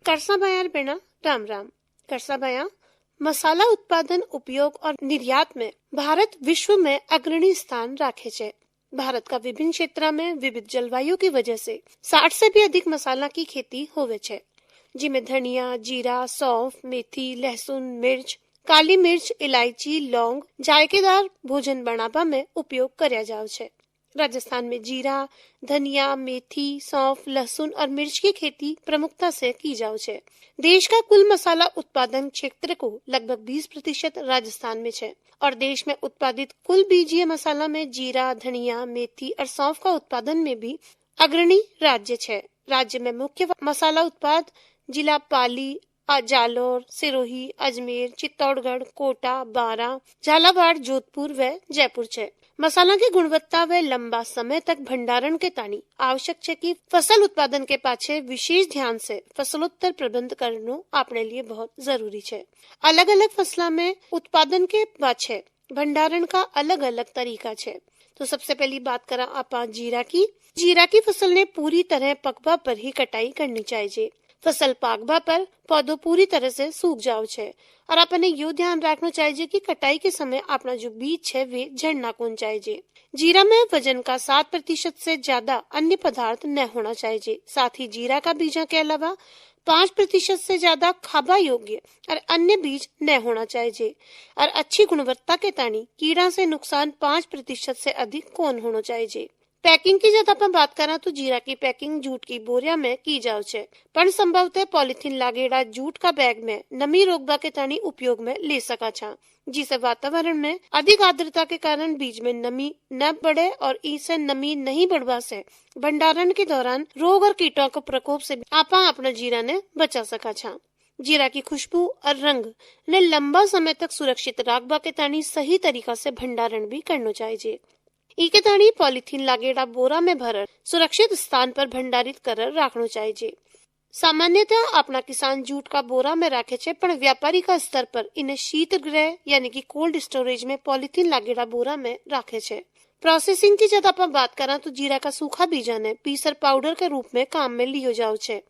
करसा बयार बेना राम राम। करसा बया मसाला उत्पादन, उपयोग और निर्यात में भारत विश्व में अग्रणी स्थान राखे छे। भारत का विभिन्न क्षेत्र में विविध जलवायु की वजह से 60 से भी अधिक मसाला की खेती होवे छे, जिसमें धनिया, जीरा, सौंफ, मेथी, लहसुन, मिर्च, काली मिर्च, इलायची, लौंग जायकेदार भोजन बनावा में उपयोग करया जावे छे। राजस्थान में जीरा, धनिया, मेथी, सौंफ, लहसुन और मिर्च की खेती प्रमुखता से की जावे छे। देश का कुल मसाला उत्पादन क्षेत्र को लगभग 20% राजस्थान में है और देश में उत्पादित कुल बीजीय मसाला में जीरा, धनिया, मेथी और सौंफ का उत्पादन में भी अग्रणी राज्य है। राज्य में मुख्य मसाला उत्पाद जिला पाली, जालौर, सिरोही, अजमेर, चित्तौड़गढ़, कोटा, बारां, झालावाड़, जोधपुर व जयपुर है। मसाला की गुणवत्ता व लंबा समय तक भंडारण के तानी आवश्यक है कि फसल उत्पादन के पाछे विशेष ध्यान से फसलोत्तर प्रबंध करना अपने लिए बहुत जरूरी है। अलग अलग फसलों में उत्पादन के पाछे भंडारण का अलग अलग तरीका है। तो सबसे पहली बात करा आपा जीरा की फसल ने पूरी तरह पकवा पर ही कटाई करनी चाहिए। फसल पाकवा पर पौधों पूरी तरह से सूख जाओ छे और अपने यो ध्यान रखना चाहिए कि कटाई के समय अपना जो बीज है वे झड़ना कौन चाहिए। जीरा में वजन का 7% से ज्यादा अन्य पदार्थ न होना चाहिए। साथ ही जीरा का बीजा के अलावा 5% से ज्यादा खाबा योग्य और अन्य बीज न होना चाहिए और अच्छी गुणवत्ता के तानी कीड़ा से नुकसान 5% से अधिक कौन होना चाहिए। पैकिंग की जब अपन बात करा तो जीरा की पैकिंग जूट की बोरिया में की जाओ छे, पण संभवतः पॉलिथीन लागेड़ा जूट का बैग में नमी रोकबा के तानी उपयोग में ले सका छा, जिसे वातावरण में अधिक आर्द्रता के कारण बीज में नमी न बढ़े और इसे नमी नहीं बढ़वा से भंडारण के दौरान रोग और कीटों के प्रकोप से आपा अपना जीरा ने बचा सका छा। जीरा की खुशबू और रंग ने लंबा समय तक सुरक्षित रखबा के तानी सही तरीका से भंडारण भी करना चाहिए। इके तानी पॉलिथीन लागेड़ा बोरा में भर सुरक्षित स्थान पर भंडारित कर रखना चाहिए। सामान्यतः अपना किसान जूट का बोरा में रखे छे, पण व्यापारी का स्तर पर इन्हें शीत गृह यानी कि कोल्ड स्टोरेज में पॉलिथीन लागेड़ा बोरा में रखे छे। प्रोसेसिंग की जब अपन बात करा तो जीरा का सूखा बीजा ने पीसर पाउडर के रूप में काम में लियो जाओ छे।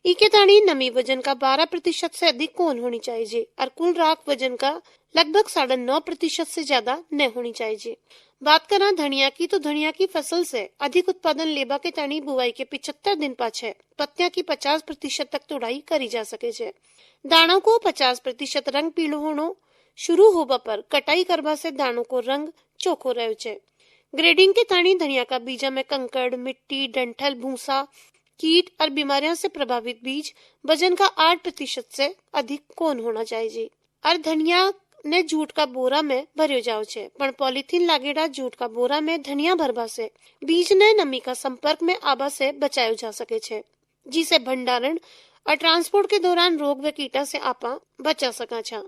इके तानी नमी वजन का 12% से अधिक कौन होनी चाहिए और कुल राख वजन का लगभग 9.5% से ज्यादा न होनी चाहिए। बात करा धनिया की तो धनिया की फसल से अधिक उत्पादन लेबा के तानी बुआई के 75 दिन पाछे पत्तियां की 50% तक तोड़ाई करी जा सके छे। दानों को 50% रंग पीलो होनो शुरू होबा पर कटाई करबा से दानों को रंग चोखो रहे छे। ग्रेडिंग के तानी धनिया का बीजा में कंकड़, मिट्टी, डंठल, भूसा, कीट और बीमारियों से प्रभावित बीज वजन का 8% से अधिक कौन होना चाहिए और धनिया ने जूट का बोरा में भरियो जाओ छे, पण पॉलिथीन लागेड़ा जूट का बोरा में धनिया भरबा से बीज ने नमी का संपर्क में आबा से बचायो जा सके छे, जिसे भंडारण और ट्रांसपोर्ट के दौरान रोग व कीटा से आपा बचा सका छा।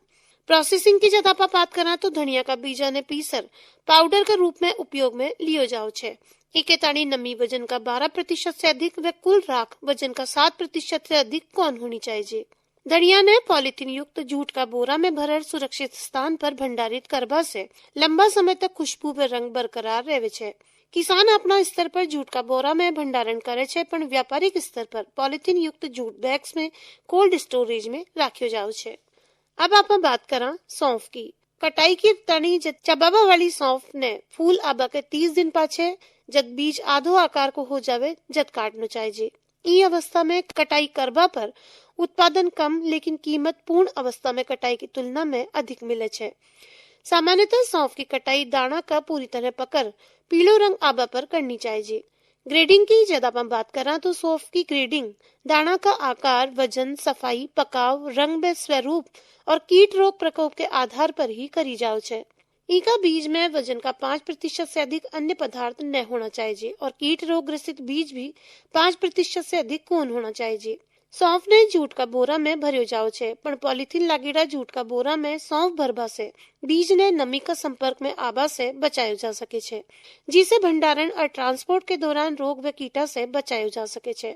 प्रोसेसिंग की जब आपा बात करा तो धनिया का बीजा ने पीसर पाउडर के रूप में उपयोग में लियो जाओ छे। इके तानी नमी वजन का 12% से अधिक व कुल राख वजन का 7% से अधिक कौन होनी चाहिए। धनिया ने पॉलिथीन युक्त जूट का बोरा में भरर सुरक्षित स्थान पर भंडारित करबा से लंबा समय तक खुशबू व रंग बरकरार रहे छे। किसान अपना स्तर पर जूट का बोरा में भंडारण करे छे, पण व्यापारिक स्तर पर पॉलिथीन युक्त जूट बैग्स में कोल्ड स्टोरेज में राख्यो जाओ छे। अब आप बात करा सौंफ की। कटाई की तनी चबाबा वाली सौंफ ने फूल आबा के 30 दिन पाछे जब बीज आधो आकार को हो जावे जब काटना चाहिए। ई अवस्था में कटाई करबा पर उत्पादन कम लेकिन कीमत पूर्ण अवस्था में कटाई की तुलना में अधिक मिले छे। सामान्यतः सौंफ की कटाई दाना का पूरी तरह पकड़ पीलो रंग आबा पर करनी चाहिए। ग्रेडिंग की जब हम बात करा तो सौंफ की ग्रेडिंग दाना का आकार, वजन, सफाई, पकाव, रंग व स्वरूप और कीट रोग प्रकोप के आधार पर ही करी जाओ छे। इका बीज में वजन का 5% से अधिक अन्य पदार्थ न होना चाहिए और कीट रोग ग्रसित बीज भी 5% से अधिक कौन होना चाहिए। सौंफ ने जूट का बोरा में भरियो जाओ छे, पण पॉलिथीन लागेड़ा जूट का बोरा में सौंफ भरबा से बीज ने नमी का संपर्क में आबा से बचायो जा सके छे, जिसे भंडारण और ट्रांसपोर्ट के दौरान रोग व कीटा से बचायो जा सके छे।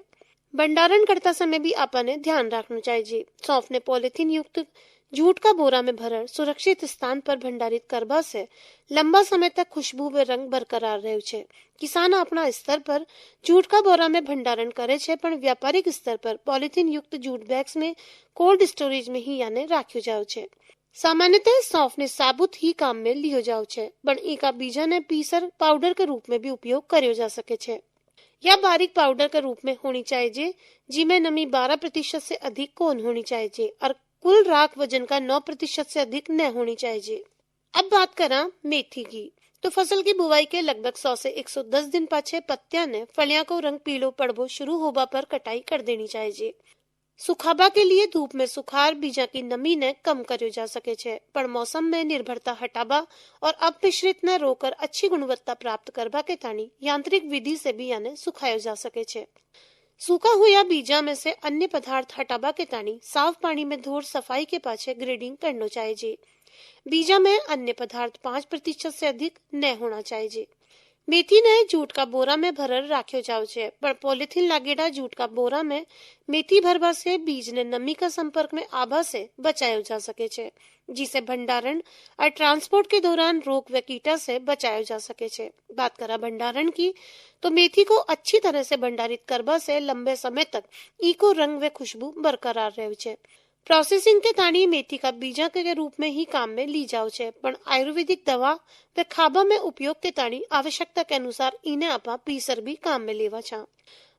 भंडारण करता समय भी आपने ध्यान रखना चाहिए। सौंफ ने पॉलिथीन युक्त जूट का बोरा में भरर सुरक्षित स्थान पर भंडारित करबा से लंबा समय तक खुशबू व रंग बरकरार रहे छे। किसान अपना स्तर पर जूट का बोरा में भंडारण करे छे, पण व्यापारिक स्तर पर पॉलिथीन युक्त जूट बैग्स में कोल्ड स्टोरेज में ही याने राख्यो जाव छे। सामान्यतः सौंफ ने साबुत ही काम में लियो जाव छे, पण इका बीजा ने पीसर पाउडर के रूप में भी उपयोग कर्यो जा सके छे। या बारीक पाउडर के रूप में होनी चाहिए, जिसमें नमी 12% से अधिक कौन होनी चाहिए और कुल राख वजन का 9% से अधिक न होनी चाहिए। अब बात करा मेथी की, तो फसल की बुवाई के लगभग 100 से 110 दिन पाछे पत्तियां ने फलियां को रंग पीलो पड़बो शुरू होबा पर कटाई कर देनी चाहिए। सुखाबा के लिए धूप में सुखार बीजा की नमी ने कम कर्यो जा सके छे, पर मौसम में निर्भरता हटाबा और अपमिश्रित न रोकर अच्छी गुणवत्ता प्राप्त करबा के तानी यांत्रिक विधि से भी याने सुखायो जा सके छे। सूखा हुआ बीजा में से अन्य पदार्थ हटाबा के तानी साफ पानी में धोर सफाई के पाछे ग्रेडिंग करनो चाहिए। बीजा में अन्य पदार्थ 5% से अधिक न होना चाहिए। मेथी ने जूट का बोरा में भरर राख्यो जाव छे, पर पॉलिथीन लागेड़ा जूट का बोरा में मेथी भरवा से बीज ने नमी का संपर्क में आभा से बचायो जा सके छे, जिसे भंडारण और ट्रांसपोर्ट के दौरान रोग व कीटा से बचायो जा सके छे। बात करा भंडारण की, तो मेथी को अच्छी तरह से भंडारित करबा से लंबे समय तक इको रंग व खुशबू बरकरार रहे छे। प्रोसेसिंग के तानी मेथी का बीजा के रूप में ही काम में ली जाओ छे, पण आयुर्वेदिक दवा व खाबा में उपयोग के तानी आवश्यकता के अनुसार इन्हें आपा पीसर भी काम में लेवा छा।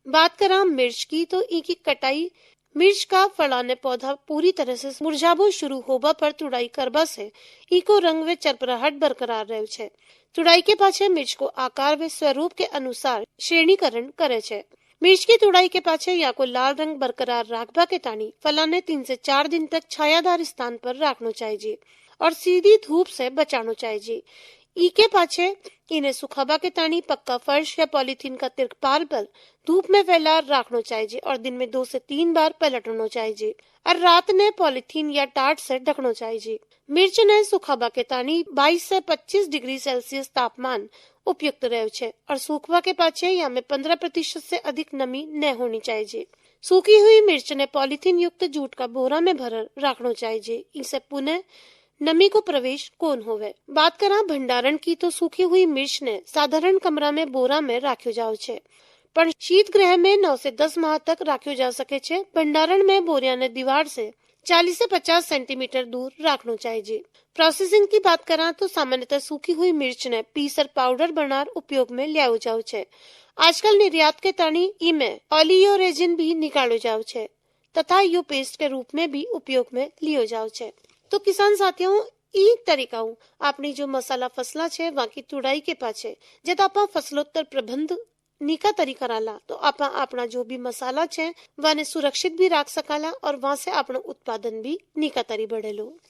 बात करा मिर्च की, तो इनकी कटाई मिर्च का फलाने पौधा पूरी तरह से मुरझाबो शुरू होबा पर तुड़ाई करबा से इको रंग व चरपराहट बरकरार रहे छे। तुड़ाई के पाछे मिर्च को आकार व स्वरूप के अनुसार श्रेणीकरण करे छे। मिर्च की तुड़ाई के पाछे या को लाल रंग बरकरार राखबा के तानी फलाने 3 से 4 दिन तक छायादार स्थान पर रखना चाहिए और सीधी धूप से बचाना चाहिए। के पाछे इन्हें सुखाबा के तानी पक्का फर्श या पॉलिथीन का तिरपाल पर धूप में फैला रखना चाहिए और दिन में 2 से 3 बार पलटना चाहिए और रात ने पॉलिथीन या टाट से ढकना चाहिए। मिर्च ने सुखाबा के तानी 22 से 25 डिग्री सेल्सियस तापमान उपयुक्त रहे छे और सूखवा के पाछे या में 15% से अधिक नमी न होनी चाहिए। सूखी हुई मिर्च ने पॉलिथीन युक्त जूट का बोरा में भर रखना चाहिए, इसे पुनः नमी को प्रवेश कौन होवे। बात करा भंडारण की, तो सूखी हुई मिर्च ने साधारण कमरा में बोरा में राख्यो जाओ छे, पर शीत गृह में 9 से 10 माह तक राख्यो जा सके छे। भंडारण में बोरिया ने दीवार से 40 से 50 सेंटीमीटर दूर रखना चाहिए। प्रोसेसिंग की बात करा, तो सामान्यतः सूखी हुई मिर्च ने पीसर पाउडर बनार उपयोग में लिया जाओ छे। आजकल निर्यात के तानी इमे ऑलियोरेजिन भी निकालो जाओ छे तथा यो पेस्ट के रूप में भी उपयोग में लियो जाओ छे। तो किसान साथियों, ई तरीकाओं आपनी जो मसाला फसला छे वहां की तुड़ाई के पाछे जब आपा फसलोत्तर प्रबंध नीका तरीका राला, तो आपा अपना जो भी मसाला छे वाने सुरक्षित भी रख सकाला और वहां से अपना उत्पादन भी नीका तरी बढ़ेलो।